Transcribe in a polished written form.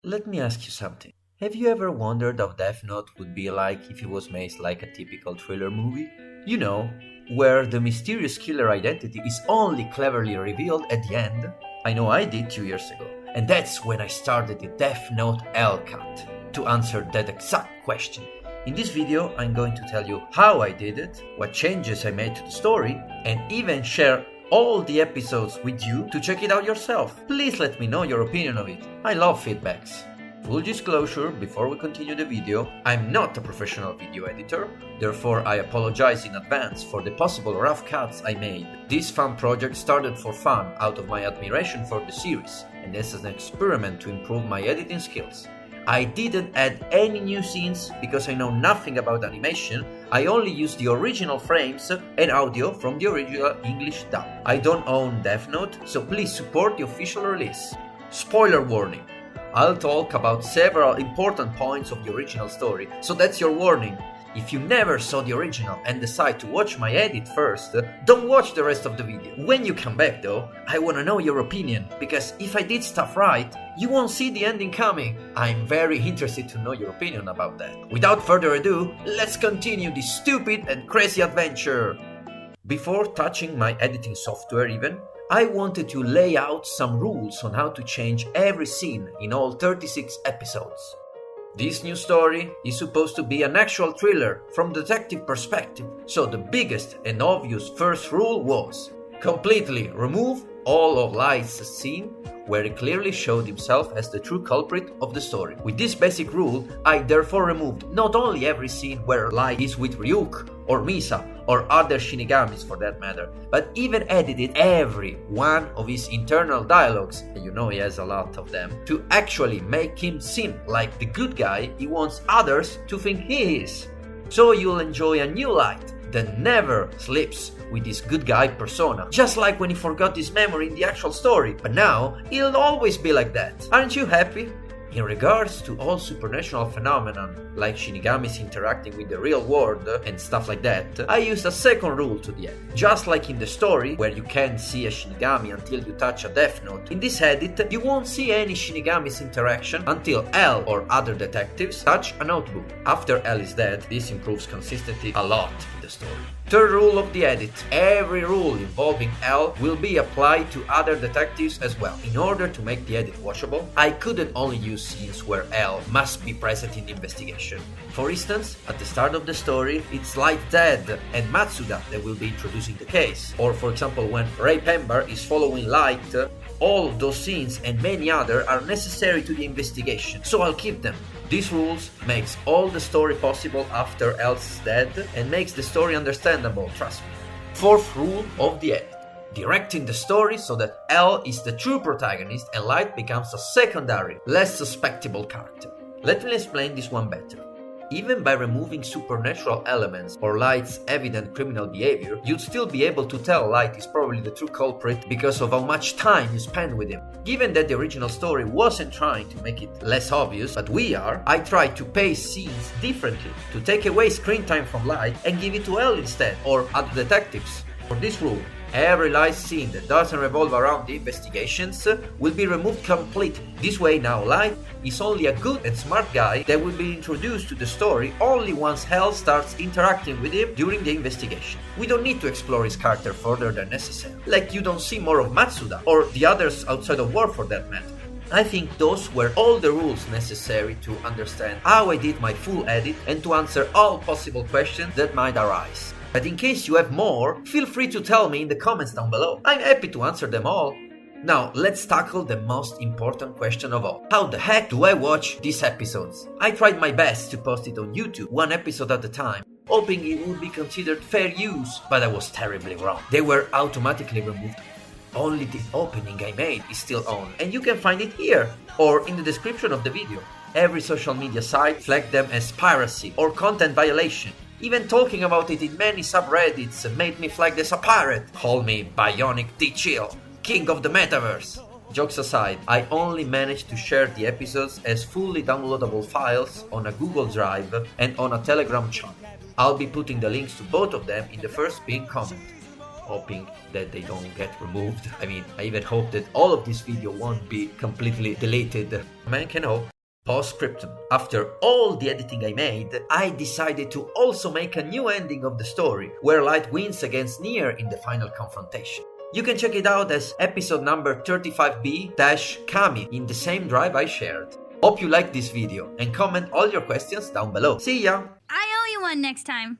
Let me ask you something. Have you ever wondered how Death Note would be like if it was made like a typical thriller movie? You know, where the mysterious killer identity is only cleverly revealed at the end? I know I did 2 years ago, and that's when I started the Death Note L cut to answer that exact question. In this video, I'm going to tell you how I did it, what changes I made to the story, and even share all the episodes with you to check it out yourself. Please let me know your opinion of it. I love feedbacks. Full disclosure, before we continue the video, I'm not a professional video editor, therefore I apologize in advance for the possible rough cuts I made. This fun project started for fun out of my admiration for the series, and as an experiment to improve my editing skills. I didn't add any new scenes because I know nothing about animation. I only used the original frames and audio from the original English dub. I don't own Death Note, so please support the official release. Spoiler warning. I'll talk about several important points of the original story, so that's your warning. If you never saw the original and decide to watch my edit first, don't watch the rest of the video. When you come back though, I wanna know your opinion, because if I did stuff right, you won't see the ending coming. I'm very interested to know your opinion about that. Without further ado, let's continue this stupid and crazy adventure. Before touching my editing software even, I wanted to lay out some rules on how to change every scene in all 36 episodes. This new story is supposed to be an actual thriller from detective perspective, so the biggest and obvious first rule was completely remove all of Light's scene where he clearly showed himself as the true culprit of the story. With this basic rule, I therefore removed not only every scene where Light is with Ryuk or Misa or other Shinigamis for that matter, but even edited every one of his internal dialogues, and you know he has a lot of them, to actually make him seem like the good guy he wants others to think he is. So you'll enjoy a new Light that never sleeps with his good guy persona, just like when he forgot his memory in the actual story, but now he'll always be like that. Aren't you happy? In regards to all supernatural phenomenon, like Shinigamis interacting with the real world and stuff like that, I used a second rule to the end. Just like in the story, where you can't see a Shinigami until you touch a Death Note, in this edit, you won't see any Shinigami's interaction until L or other detectives touch a notebook. After L is dead, this improves consistency a lot in the story. Third rule of the edit. Every rule involving L will be applied to other detectives as well. In order to make the edit watchable, I couldn't only use scenes where L must be present in the investigation. For instance, at the start of the story, it's Light dead and Matsuda that will be introducing the case. Or for example, when Ray Pember is following Light, all of those scenes and many others are necessary to the investigation, so I'll keep them. These rules makes all the story possible after L's dead and makes the story understandable, trust me. Fourth rule of the edit. Directing the story so that L is the true protagonist and Light becomes a secondary, less suspectable character. Let me explain this one better. Even by removing supernatural elements or Light's evident criminal behavior, you'd still be able to tell Light is probably the true culprit because of how much time you spend with him. Given that the original story wasn't trying to make it less obvious, but we are, I tried to pace scenes differently, to take away screen time from Light and give it to L instead, or other detectives. For this rule, every Light scene that doesn't revolve around the investigations will be removed completely. This way now Light is only a good and smart guy that will be introduced to the story only once Hell starts interacting with him during the investigation. We don't need to explore his character further than necessary, like you don't see more of Matsuda, or the others outside of war for that matter. I think those were all the rules necessary to understand how I did my full edit and to answer all possible questions that might arise. But in case you have more, feel free to tell me in the comments down below. I'm happy to answer them all. Now, let's tackle the most important question of all. How the heck do I watch these episodes? I tried my best to post it on YouTube, one episode at a time, hoping it would be considered fair use, but I was terribly wrong. They were automatically removed. Only the opening I made is still on, and you can find it here, or in the description of the video. Every social media site flagged them as piracy or content violation. Even talking about it in many subreddits made me flagged as a pirate. Call me Bionic D-Chill, king of the metaverse. Jokes aside, I only managed to share the episodes as fully downloadable files on a Google Drive and on a Telegram channel. I'll be putting the links to both of them in the first pinned comment. hoping that they don't get removed. I mean, I even hope that all of this video won't be completely deleted. Man can hope. Postscriptum. After all the editing I made, I decided to also make a new ending of the story, where Light wins against Nier in the final confrontation. You can check it out as episode number 35B-Kami in the same drive I shared. Hope you liked this video and comment all your questions down below. See ya! I owe you one next time.